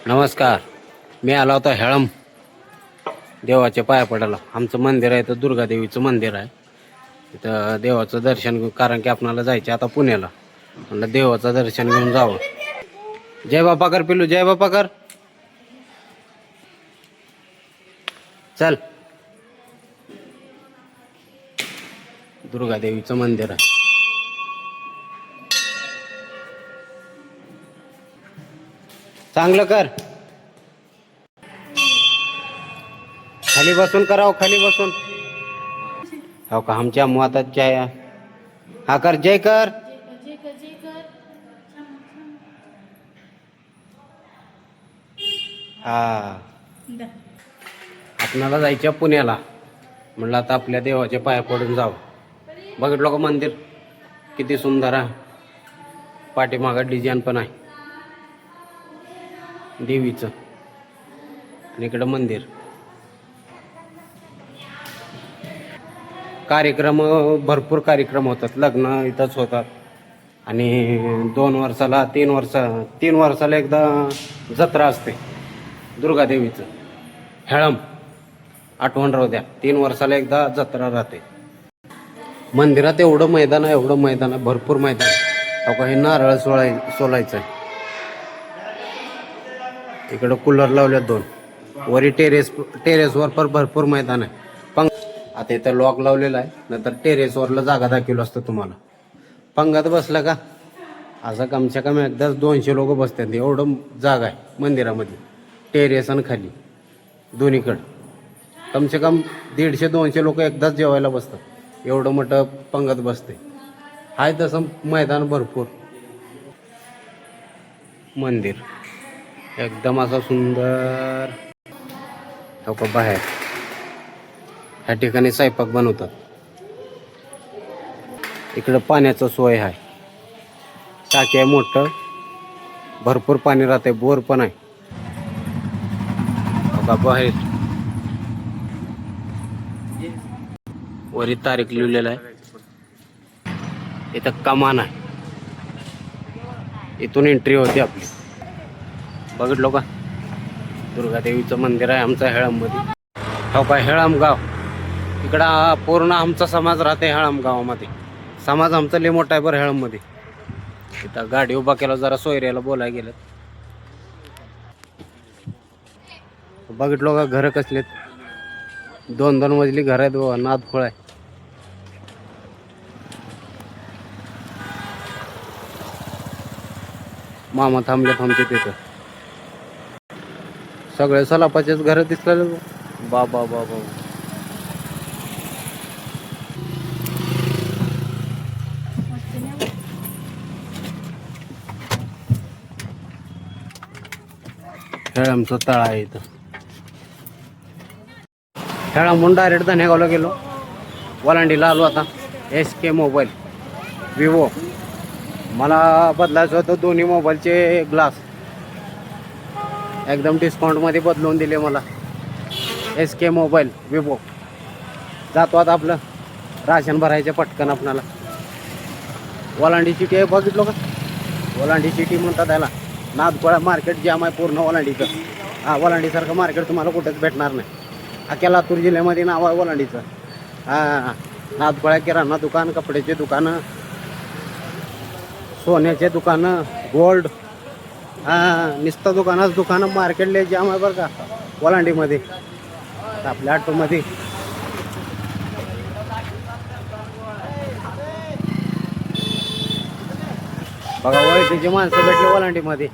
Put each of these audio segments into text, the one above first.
नमस्कार. मी आला होता हेळम देवाच्या पाया पडायला. आमचं मंदिर आहे तर दुर्गादेवीचं मंदिर आहे. तिथं देवाचं दर्शन घेऊ, कारण की आपणाला जायचं आता पुण्याला. म्हणलं देवाचं दर्शन घेऊन जावं. जय बापा कर पिलू, जय बापा कर. चल. दुर्गादेवीचं मंदिर आहे. चांगलं कर. खाली बसून करावं, खाली बसून. हो का, आमच्या मुआतात जय हा कर, जय कर. हा, आपणाला जायचं पुण्याला. म्हणलं आता आपल्या देवाच्या पाया पडून जावं. बघितलं का मंदिर किती सुंदर आहे. पाठीमागं डिझाईन पण आहे देवीचं, आणि इकडं मंदिर. कार्यक्रम, भरपूर कार्यक्रम होतात. लग्न इथंच होतात. आणि 2 वर्षाला 3 वर्षाला एकदा जत्रा असते दुर्गादेवीचं. हेळम आठवण राहू द्या, 3 वर्षाला एकदा जत्रा राहते. मंदिरात एवढं मैदान आहे, भरपूर मैदान आहे. अहो, हे नारळ सोलायचं आहे. इकडं कूलर लावल्यात 2. वरी टेरेसवर पण भरपूर मैदान आहे. आता इथं लॉक लावलेला आहे, नंतर टेरेसवरला जागा दाखवलं असतं तुम्हाला. पंगत बसला का असं कमसे कम एकदाच 200 लोक बसतात. एवढं जागा आहे मंदिरामध्ये, टेरेस आणि खाली दोन्हीकडं. कमसे कम 150-200 लोक एकदाच जेवायला बसतात. एवढं मोठं पंगत बसते. आहे तसं मैदान भरपूर. मंदिर एकदम असं सुंदर. हो का, बाहेर ह्या ठिकाणी स्वयंपाक बनवतात. इकडं पाण्याचं सोय आहे. टाकी आहे मोठं, भरपूर पाणी राहते. बोर पण आहे. हो का, बाहेर वरी तारीख लिहिलेलं आहे. इथं कमान आहे, इथून एंट्री होती आपली. बघितलो का, दुर्गादेवीचं मंदिर आहे आमचं हेळममध्ये. हो का, हेळम गाव. इकडं पूर्ण आमचा समाज राहते हेळम गावामध्ये. समाज आमचा लय मोठा आहे बरं हेळममध्ये. इथं गाडी उभा केला, जरा सोयऱ्याला बोलायला गेलं. बघितलो का, घरं कसलेत. 2-2 मजली घर आहेत. नादखोळ आहे. मामा थांबले तिथं. सगळे सलापाचेच घर दिसले. बाबा बाबा, हेळमचं तळ आहे इथं. हेळमहून डायरेक्ट धनेगावला गेलो. वलांडीला आलो आता. SK mobile Vivo. मला बदलायचं होतं दोन्ही मोबाईलचे ग्लास. एकदम डिस्काउंटमध्ये बदलून दिले मला. SK mobile Vivo. जातो आता आपलं राशन भरायचं पटकन आपणाला. वलांडी सिटी आहे, बघितलो का. वलांडी सिटी म्हणतात त्याला. नादखोळा मार्केट जाम आहे पूर्ण वलांडीचं. हा, वलांडीसारखं मार्केट तुम्हाला कुठेच भेटणार नाही. अख्ख्या लातूर जिल्ह्यामध्ये नाव आहे वलांडीचं. हा, नादखोळा किराणा दुकान, कपड्याचे दुकानं, सोन्याचे दुकानं, गोल्ड, नुसतं दुकानं मार्केटले जाम आहे बरं का वलांडीमध्ये. आपल्या ऑटोमध्ये बघा, ओळखीची माणसं भेटले वलांडीमध्ये.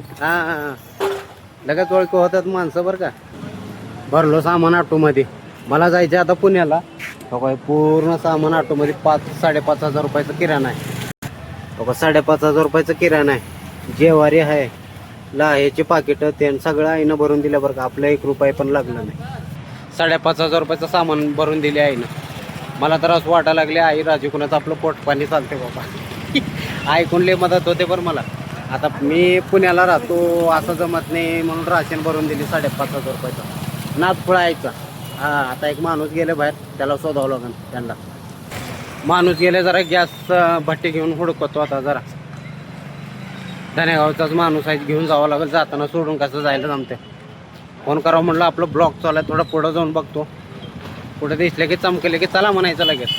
लगेच ओळखी होतात माणसं बरं का. भरलो सामान ऑटोमध्ये. मला जायचं आता पुण्याला. बघा, पूर्ण सामान ऑटोमध्ये 5-5.5 हजार रुपयाचं किराणा आहे. बघा, 5.5 हजार रुपयाचं किराणा आहे. जेवारी आहे, लाह्याची पाकिटं, ते सगळं आईनं भरून दिलं बरं का. आपलं 1 रुपया पण लागलं नाही. 5.5 हजार रुपयाचं सामान भरून दिले आईनं. मला तर असं वाटायला लागले, आई राजी कुणाचं आपलं पोट पाणी चालते बाबा. ऐकून लय मदत होते बरं मला. आता मी पुण्याला राहतो, असं जमत नाही म्हणून राशन भरून दिली 5.5 हजार रुपयाचं. नादखोळा यायचा. आता एक माणूस गेले बाहेर, त्याला शोधावं लागेल त्यांना. माणूस गेले, जरा गॅस भट्टी घेऊन हुडकतो आता जरा. धनेगावचाच माणूस आहे, घेऊन जावं लागेल. जाताना सोडून कसं जायला जमते. फोन करावं म्हटलं, आपलं ब्लॉक चालू आहे, थोडं पुढं जाऊन बघतो. पुढे दिसले की चमकले की चला म्हणायचं लगेच.